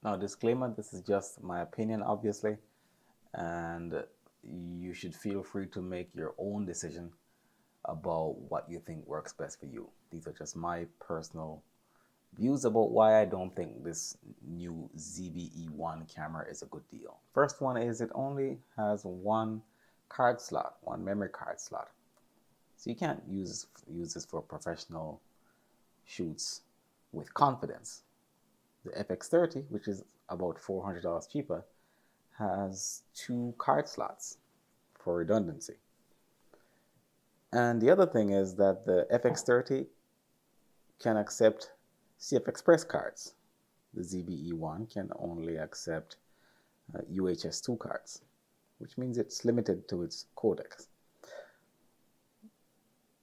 Now, disclaimer, this is just my opinion, obviously, and you should feel free to make your own decision about what you think works best for you. These are just my personal views about why I don't think this new ZBE1 camera is a good deal. First one is it only has one card slot, one memory card slot. So you can't use this for professional shoots with confidence. The FX30, which is about $400 cheaper, has two card slots for redundancy. And the other thing is that the FX30 can accept CF Express cards. The ZBE1 can only accept UHS-2 cards, which means it's limited to its codecs.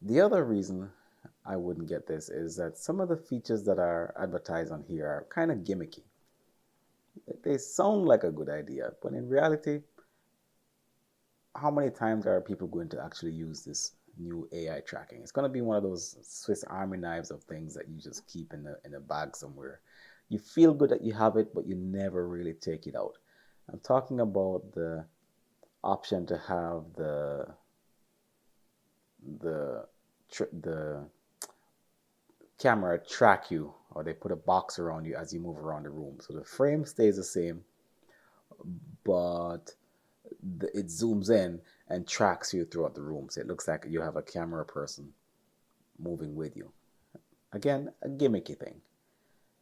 The other reason I wouldn't get this is that some of the features that are advertised on here are kind of gimmicky. They sound like a good idea, but in reality, how many times are people going to actually use this new AI tracking? It's going to be one of those Swiss Army knives of things that you just keep in a bag somewhere. You feel good that you have it, but you never really take it out. I'm talking about the option to have the camera track you, or they put a box around you as you move around the room. So the frame stays the same, but it zooms in and tracks you throughout the room. So it looks like you have a camera person moving with you. Again, a gimmicky thing.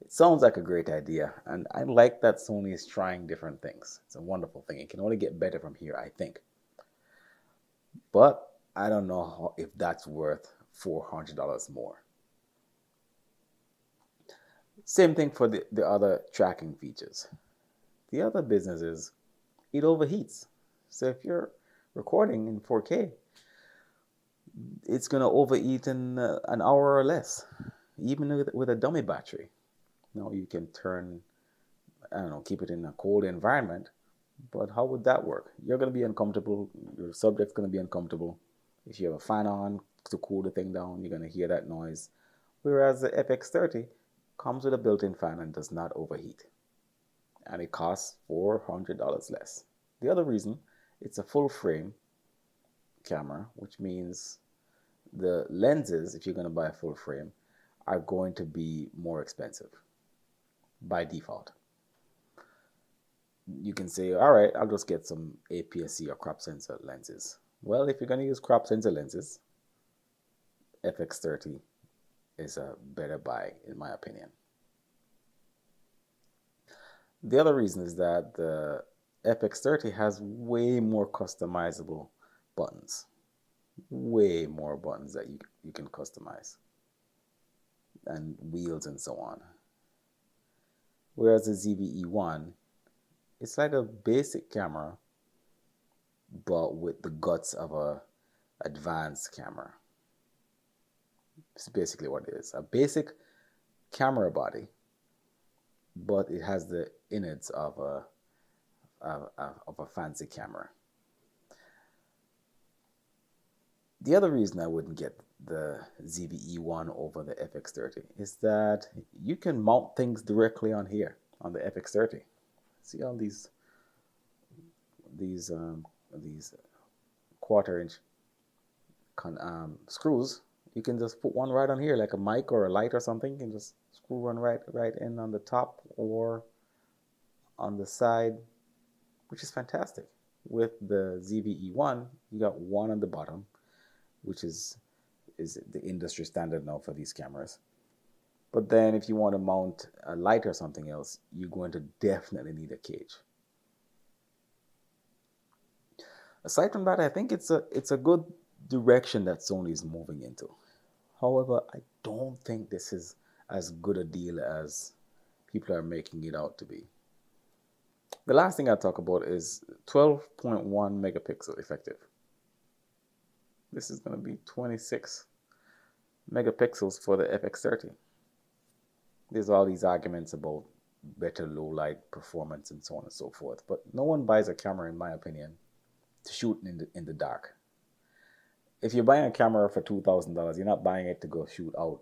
It sounds like a great idea, and I like that Sony is trying different things. It's a wonderful thing. It can only get better from here, I think. But I don't know if that's worth $400 more. Same thing for the other tracking features. The other business is it overheats. So if you're recording in 4K, it's going to overheat in an hour or less, even with a dummy battery. Now you can turn, I don't know, keep it in a cold environment, but how would that work? You're going to be uncomfortable. Your subject's going to be uncomfortable. If you have a fan on to cool the thing down, you're going to hear that noise. Whereas the FX30 comes with a built-in fan and does not overheat. And it costs $400 less. The other reason, it's a full frame camera, which means the lenses, if you're going to buy a full frame, are going to be more expensive by default. You can say, all right, I'll just get some APS-C or crop sensor lenses. Well, if you're going to use crop sensor lenses, FX30 is a better buy, in my opinion. The other reason is that the FX30 has way more customizable buttons. Way more buttons that you can customize. And wheels and so on. Whereas the ZBE1, it's like a basic camera, but with the guts of a advanced camera. It's basically what it is. A basic camera body, but it has the innards of a fancy camera. The other reason I wouldn't get the ZBE1 over the FX30 is that you can mount things directly on here on the FX30. See all these 1/4 inch screws. You can just put one right on here, like a mic or a light or something. You can just screw one right in on the top or on the side, which is fantastic. With the ZBE1, you got one on the bottom, which is the industry standard now for these cameras. But then if you want to mount a light or something else, you're going to definitely need a cage. Aside from that, I think it's a good direction that Sony is moving into. However, I don't think this is as good a deal as people are making it out to be. The last thing I'll talk about is 12.1 megapixel effective. This is going to be 26 megapixels for the FX30. There's all these arguments about better low light performance and so on and so forth, but no one buys a camera, in my opinion, to shoot in the dark. If you're buying a camera for $2,000, you're not buying it to go shoot out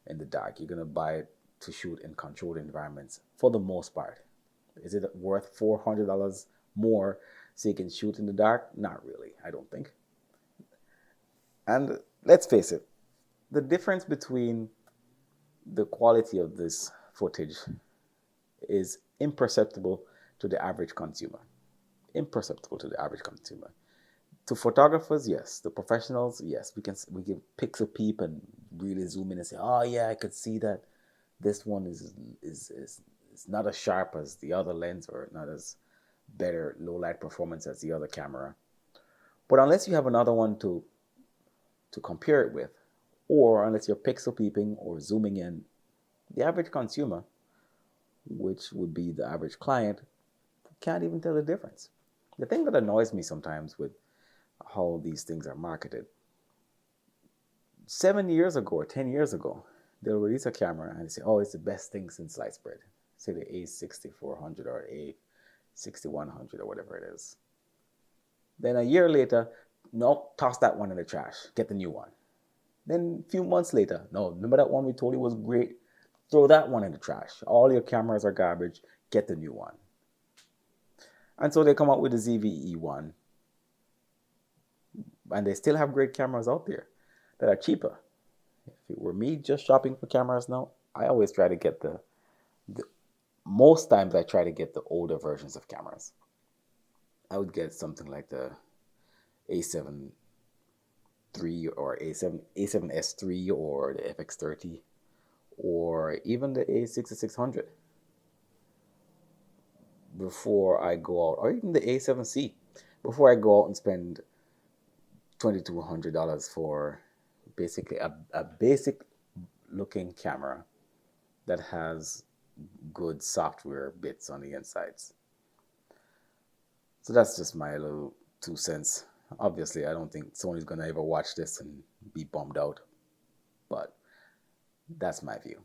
in the dark. You're going to buy it to shoot in controlled environments for the most part. Is it worth $400 more so you can shoot in the dark? Not really, I don't think. And let's face it, the difference between the quality of this footage is imperceptible to the average consumer. Imperceptible to the average consumer. To photographers, yes. The professionals, yes. We can pixel peep and really zoom in and say, oh yeah, I could see that this one is not as sharp as the other lens, or not as better low light performance as the other camera. But unless you have another one to compare it with, or unless you're pixel peeping or zooming in, the average consumer, which would be the average client, can't even tell the difference. The thing that annoys me sometimes with how these things are marketed, 7 years ago or 10 years ago, they'll release a camera and they say, oh, it's the best thing since sliced bread. Say the A6400 or A6100 or whatever it is. Then a year later, no, toss that one in the trash. Get the new one. Then a few months later, no, remember that one we told you was great? Throw that one in the trash. All your cameras are garbage. Get the new one. And so they come out with the ZVE one. And they still have great cameras out there that are cheaper. If it were me just shopping for cameras now, I always try to get most times I try to get the older versions of cameras. I would get something like the A7 III or A7S III or the FX30 or even the A6600 before I go out, or even the A7C before I go out and spend $2,200 for basically a basic looking camera that has good software bits on the insides. So that's just my little 2 cents. Obviously, I don't think Sony's going to ever watch this and be bummed out, but that's my view.